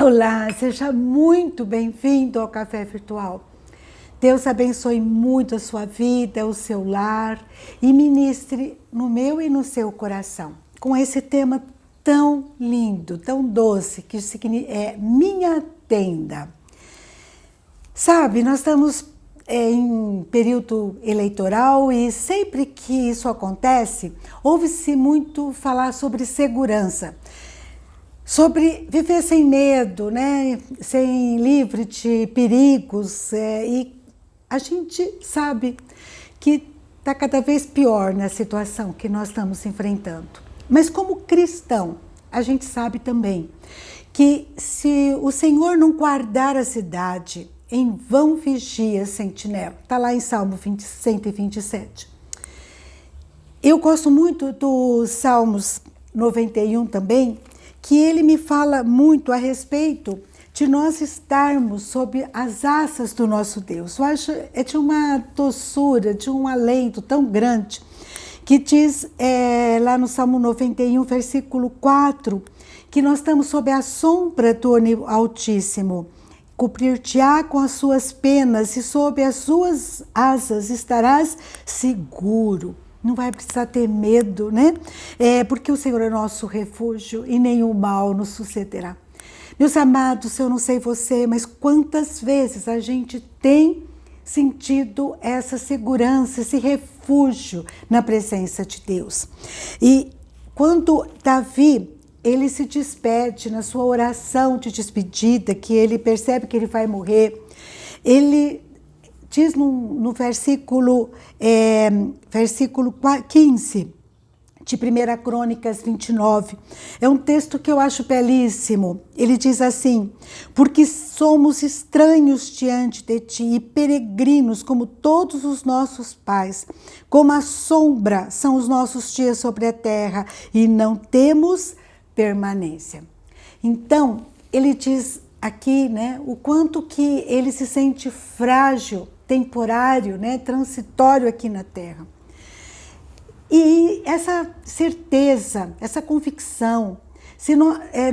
Olá, seja muito bem-vindo ao Café Virtual. Deus abençoe muito a sua vida, o seu lar e ministre no meu e no seu coração com esse tema tão lindo, tão doce, que é Minha Tenda. Sabe, nós estamos em período eleitoral e sempre que isso acontece, ouve-se muito falar sobre segurança. Sobre viver sem medo, né? Sem livre de perigos, e a gente sabe que está cada vez pior na situação que nós estamos enfrentando. Mas como cristão, a gente sabe também que se o Senhor não guardar a cidade, em vão vigia a sentinela. Está lá em Salmo 127. Eu gosto muito dos Salmos 91 também, que ele me fala muito a respeito de nós estarmos sob as asas do nosso Deus. Eu acho de uma doçura, de um alento tão grande, que diz lá no Salmo 91, versículo 4, que nós estamos sob a sombra do Altíssimo. Cobrir-te-á com as suas penas e sob as suas asas estarás seguro. Não vai precisar ter medo, né? Porque o Senhor é nosso refúgio e nenhum mal nos sucederá. Meus amados, eu não sei você, mas quantas vezes a gente tem sentido essa segurança, esse refúgio na presença de Deus. E quando Davi, ele se despede na sua oração de despedida, que ele percebe que ele vai morrer, ele diz no versículo 15 de 1 Crônicas 29, é um texto que eu acho belíssimo. Ele diz assim: porque somos estranhos diante de ti e peregrinos como todos os nossos pais, como a sombra são os nossos dias sobre a terra e não temos permanência. Então, ele diz aqui, né, o quanto que ele se sente frágil, temporário, né, transitório aqui na Terra. E essa certeza, essa convicção,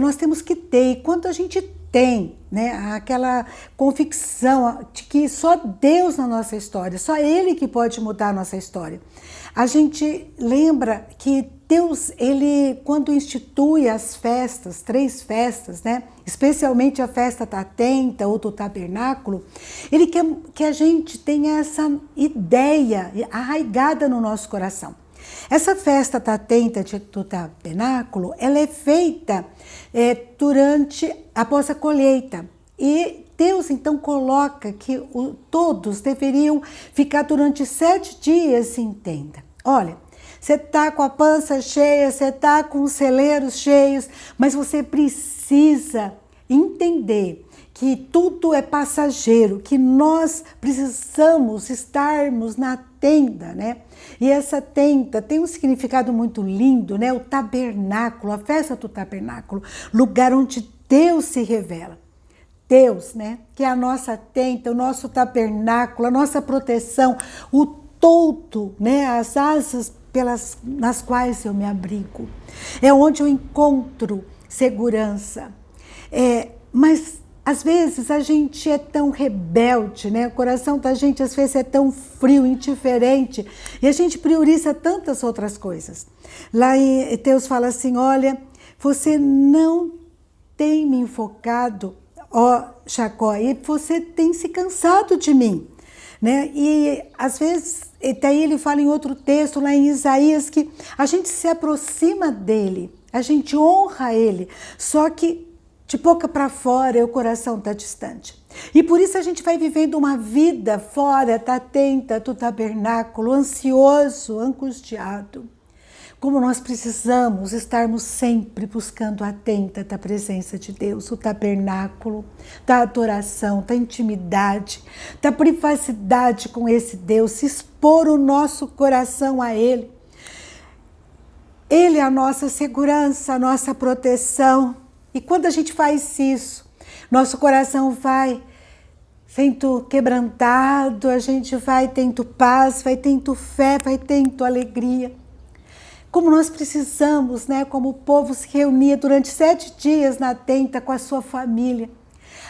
nós temos que ter, e quando a gente tem, né, aquela convicção de que só Deus na nossa história, só Ele que pode mudar a nossa história. A gente lembra que Deus, ele, quando institui as festas, 3 festas, né? Especialmente a festa da tenda ou do tabernáculo, ele quer que a gente tenha essa ideia arraigada no nosso coração. Essa festa da tenda do tabernáculo, ela é feita após a colheita. E Deus então coloca que todos deveriam ficar durante 7 dias em tenda. Olha, você está com a pança cheia, você está com os celeiros cheios, mas você precisa entender que tudo é passageiro, que nós precisamos estarmos na tenda, né? E essa tenda tem um significado muito lindo, né? O tabernáculo, a festa do tabernáculo, lugar onde Deus se revela. Deus, né? Que é a nossa tenda, o nosso tabernáculo, a nossa proteção, o todo, né? As asas nas quais eu me abrigo. É onde eu encontro segurança. Mas às vezes a gente é tão rebelde, né? O coração da gente às vezes é tão frio, indiferente, e a gente prioriza tantas outras coisas. Lá em Deus fala assim: olha, você não tem me enfocado, ó Jacó, e você tem se cansado de mim, né? E às vezes, daí ele fala em outro texto lá em Isaías que a gente se aproxima dele, a gente honra ele, só que de boca para fora o coração está distante. E por isso a gente vai vivendo uma vida fora da tenda do tabernáculo, ansioso, angustiado. Como nós precisamos estarmos sempre buscando a tenda da presença de Deus, o tabernáculo, da adoração, da intimidade, da privacidade com esse Deus, expor o nosso coração a Ele. Ele é a nossa segurança, a nossa proteção. E quando a gente faz isso, nosso coração vai sendo quebrantado, a gente vai tendo paz, vai tendo fé, vai tendo alegria. como nós precisamos, né, como o povo se reunia durante 7 dias na tenda com a sua família.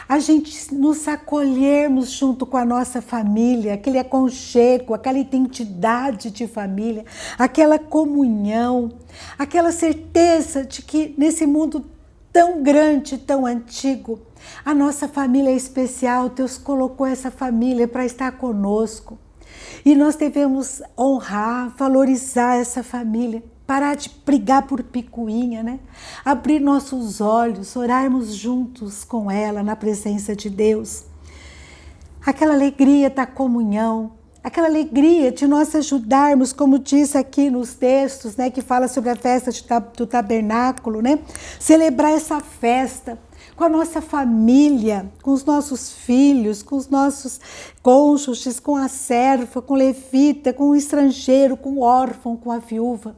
A gente nos acolhermos junto com a nossa família, aquele aconchego, aquela identidade de família, aquela comunhão, aquela certeza de que nesse mundo tão grande, tão antigo, a nossa família é especial. Deus colocou essa família para estar conosco. E nós devemos honrar, valorizar essa família. Parar de brigar por picuinha, né? Abrir nossos olhos, orarmos juntos com ela na presença de Deus. Aquela alegria da comunhão, aquela alegria de nós ajudarmos, como diz aqui nos textos, né, que fala sobre a festa do tabernáculo, né? Celebrar essa festa com a nossa família, com os nossos filhos, com os nossos cônjuges, com a serva, com o levita, com o estrangeiro, com o órfão, com a viúva.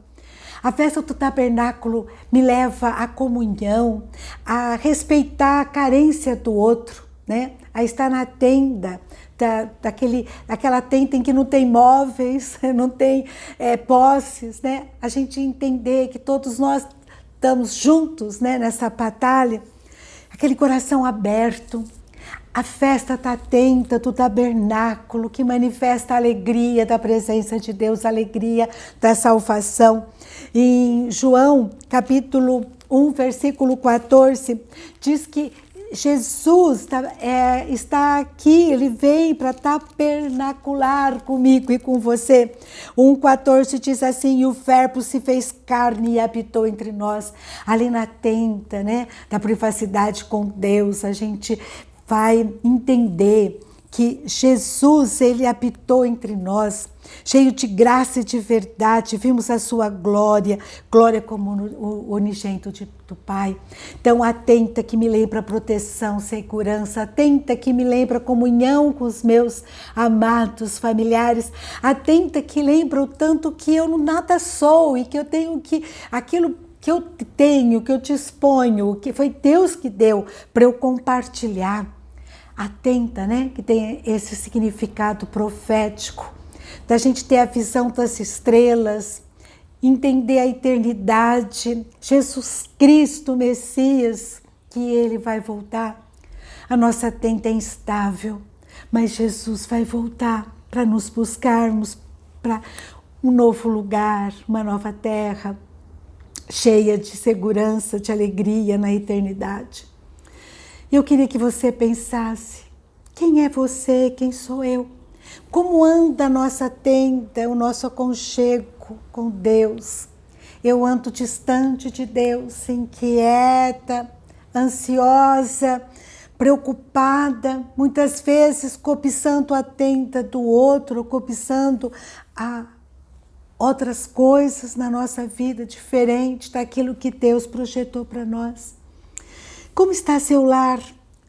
A festa do tabernáculo me leva à comunhão, a respeitar a carência do outro, né? A estar na tenda, daquela tenda em que não tem móveis, não tem posses, né? A gente entender que todos nós estamos juntos, né, nessa batalha, aquele coração aberto. A festa da tenda do tabernáculo, que manifesta a alegria da presença de Deus, a alegria da salvação. Em João, capítulo 1, versículo 14, diz que Jesus está aqui, ele veio para tabernacular comigo e com você. 1,14 diz assim: e o verbo se fez carne e habitou entre nós. Ali na tenda, né, da privacidade com Deus, a gente vai entender que Jesus, ele habitou entre nós, cheio de graça e de verdade. Vimos a sua glória, glória como o unigênito do Pai. Então, atenta que me lembra proteção, segurança, atenta que me lembra comunhão com os meus amados familiares, atenta que lembra o tanto que eu nada sou e que eu tenho que, aquilo que eu tenho, que eu disponho, que foi Deus que deu para eu compartilhar. Atenta, né? Que tem esse significado profético, da gente ter a visão das estrelas, entender a eternidade, Jesus Cristo, Messias, que ele vai voltar. A nossa tenda é instável, mas Jesus vai voltar para nos buscarmos para um novo lugar, uma nova terra, cheia de segurança, de alegria na eternidade. Eu queria que você pensasse: quem é você, quem sou eu? Como anda a nossa tenda, o nosso aconchego com Deus? Eu ando distante de Deus, inquieta, ansiosa, preocupada, muitas vezes cobiçando a tenda do outro, cobiçando outras coisas na nossa vida, diferente daquilo que Deus projetou para nós. Como está seu lar?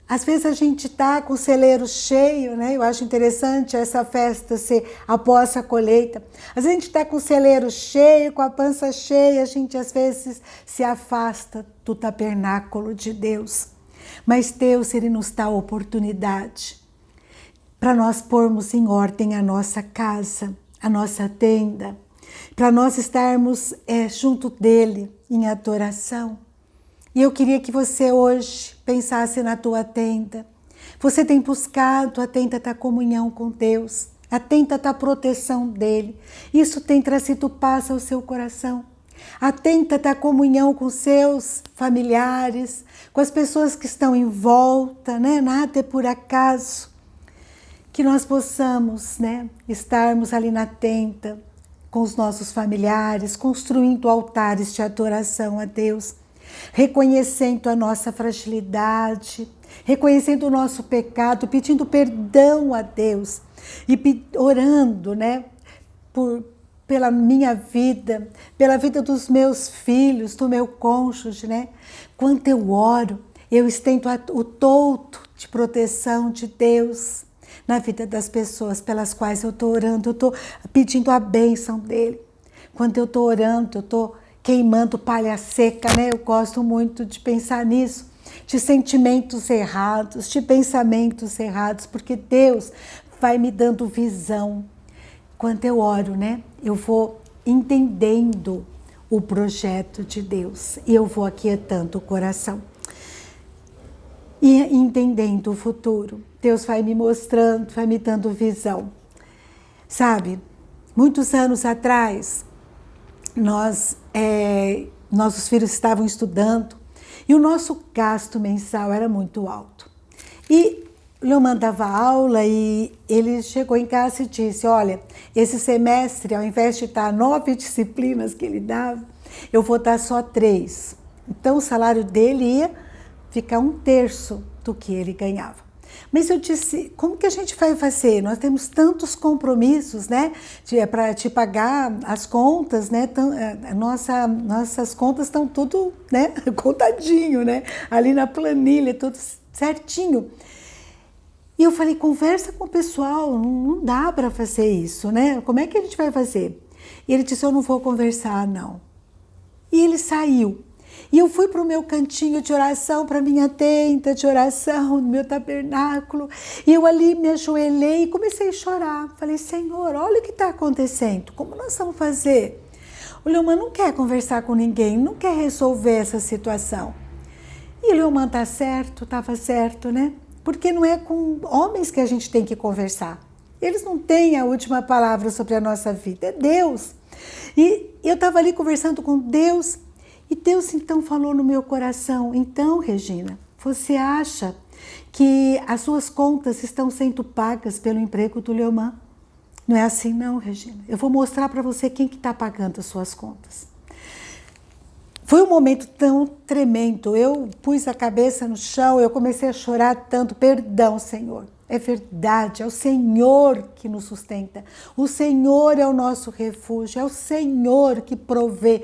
Às vezes a gente está com o celeiro cheio, né? Eu acho interessante essa festa ser após a colheita. Às vezes a gente está com o celeiro cheio, com a pança cheia, a gente às vezes se afasta do tabernáculo de Deus. Mas Deus, ele nos dá a oportunidade para nós pormos em ordem a nossa casa, a nossa tenda, para nós estarmos junto dele em adoração. E eu queria que você hoje pensasse na tua tenda. Você tem buscado a tenda da comunhão com Deus, a tenda da proteção dele. Isso tem trazido paz ao seu coração. A tenda da comunhão com seus familiares, com as pessoas que estão em volta, né? Nada é por acaso. Que nós possamos, né, estarmos ali na tenda com os nossos familiares, construindo altares de adoração a Deus, reconhecendo a nossa fragilidade, reconhecendo o nosso pecado, pedindo perdão a Deus e orando, né, pela minha vida, pela vida dos meus filhos, do meu cônjuge, né? Quando eu oro, eu estendo o toldo de proteção de Deus na vida das pessoas pelas quais eu estou orando, eu estou pedindo a bênção dele. Quando eu estou orando, eu estou queimando palha seca, né? Eu gosto muito de pensar nisso, de sentimentos errados, de pensamentos errados, porque Deus vai me dando visão. Quando eu oro, né? Eu vou entendendo o projeto de Deus. E eu vou aquietando o coração. E entendendo o futuro. Deus vai me mostrando, vai me dando visão. Sabe, muitos anos atrás, nossos filhos estavam estudando e o nosso gasto mensal era muito alto. E eu mandava aula e ele chegou em casa e disse, olha, esse semestre, ao invés de dar 9 disciplinas que ele dava, eu vou dar só 3. Então o salário dele ia ficar 1/3 do que ele ganhava. Mas eu disse, como que a gente vai fazer? Nós temos tantos compromissos, né? Para te pagar as contas, né? Nossas contas estão tudo, né? Contadinho, né? Ali na planilha, tudo certinho. E eu falei, conversa com o pessoal, não dá para fazer isso, né? Como é que a gente vai fazer? E ele disse, eu não vou conversar, não. E ele saiu. E eu fui para o meu cantinho de oração, para a minha tenda de oração, no meu tabernáculo. E eu ali me ajoelhei e comecei a chorar. Falei, Senhor, olha o que está acontecendo. Como nós vamos fazer? O Leoman não quer conversar com ninguém, não quer resolver essa situação. E o Leoman estava certo, né? Porque não é com homens que a gente tem que conversar. Eles não têm a última palavra sobre a nossa vida, é Deus. E eu estava ali conversando com Deus. E Deus então falou no meu coração, então, Regina, você acha que as suas contas estão sendo pagas pelo emprego do Leoman? Não é assim não, Regina. Eu vou mostrar para você quem que está pagando as suas contas. Foi um momento tão tremendo, eu pus a cabeça no chão, eu comecei a chorar tanto, perdão, Senhor. É verdade, é o Senhor que nos sustenta, o Senhor é o nosso refúgio, é o Senhor que provê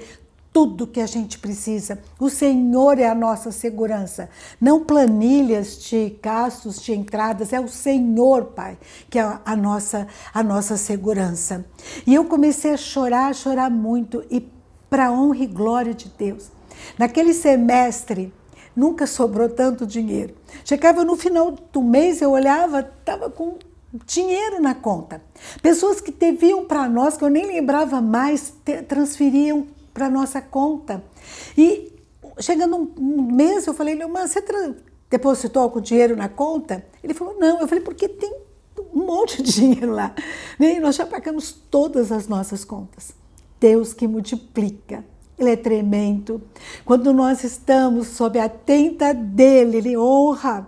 tudo que a gente precisa. O Senhor é a nossa segurança. Não planilhas de gastos, de entradas. É o Senhor, Pai, que é a nossa segurança. E eu comecei a chorar muito. E para a honra e glória de Deus. Naquele semestre, nunca sobrou tanto dinheiro. Chegava no final do mês, eu olhava, estava com dinheiro na conta. Pessoas que deviam para nós, que eu nem lembrava mais, transferiam para nossa conta. E chegando um mês, eu falei, Leoman, você depositou algum dinheiro na conta? Ele falou, não. Eu falei, porque tem um monte de dinheiro lá. E nós já pagamos todas as nossas contas. Deus que multiplica, Ele é tremendo. Quando nós estamos sob a tenda dEle, Ele honra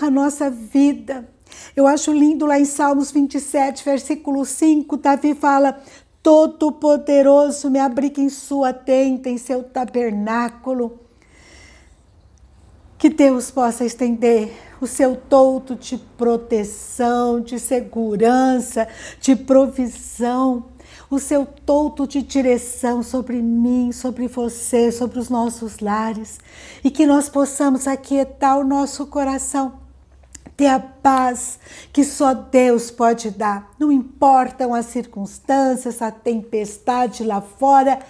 a nossa vida. Eu acho lindo lá em Salmos 27, versículo 5, Davi fala, Todo-Poderoso me abriga em sua tenda, em seu tabernáculo. Que Deus possa estender o seu toldo de proteção, de segurança, de provisão, o seu toldo de direção sobre mim, sobre você, sobre os nossos lares, e que nós possamos aquietar o nosso coração, ter a paz que só Deus pode dar. Não importam as circunstâncias, a tempestade lá fora,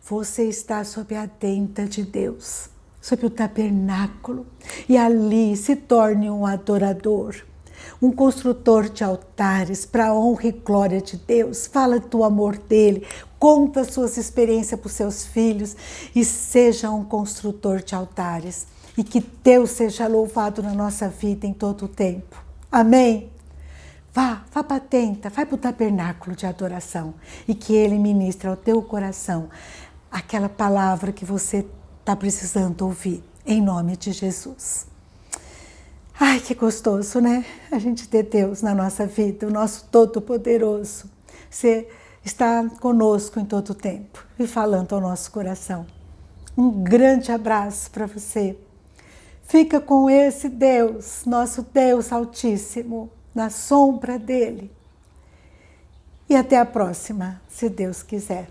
você está sob a tenda de Deus, sob o tabernáculo, e ali se torne um adorador, um construtor de altares para a honra e glória de Deus. Fala do amor dele, conta suas experiências para os seus filhos e seja um construtor de altares. E que Deus seja louvado na nossa vida em todo o tempo. Amém? Vá para a tenda, vai para o tabernáculo de adoração e que Ele ministre ao teu coração aquela palavra que você está precisando ouvir, em nome de Jesus. Ai, que gostoso, né? A gente ter Deus na nossa vida, o nosso Todo-Poderoso. Você está conosco em todo o tempo e falando ao nosso coração. Um grande abraço para você. Fica com esse Deus, nosso Deus Altíssimo, na sombra dele. E até a próxima, se Deus quiser.